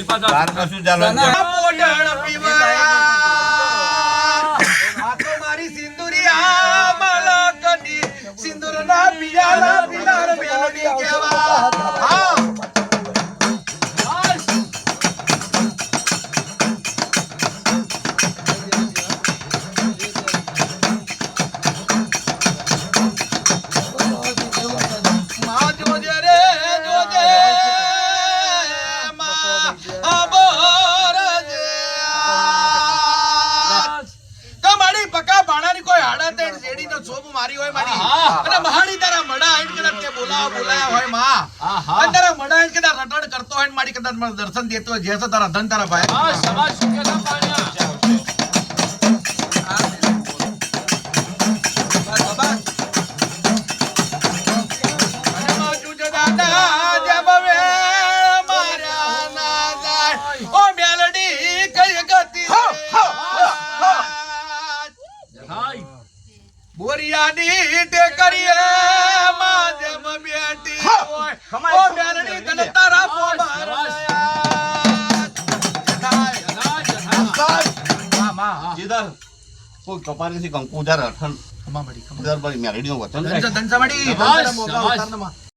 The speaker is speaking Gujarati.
તાર કશું ચાલે પોટણ પીવા આ તો મારી સિંદુરિયા મલકની સિંદુરના પિયાલા પિલાર મેલડી કેવા હા મારી હોય મારી અને મહાણી તારા મડા આઈને કદાચ તે બોલાયા હોય માં અને તારા મડા આઈને કદાચ રટડ કરતો હોય મારી કદાચ મને દર્શન દેતો હોય જેસો તારા ધન તારા ભાઈ હા સમાજ સુખેના પાણ્યા અને મોજુ દાદા જબવે મારા ના જાય ઓ મેલડી કઈ ગતિ હાય બોરિયાની તે કરીએ માધ્યમ બેટી હોય ઓ મેરણી તને તારા પોબાર જીદર કોઈ કપારી થી કંકુ ઉધાર અઠન ખમા બડી ઉધાર બડી મેરડી નો વચન ધનસા મડી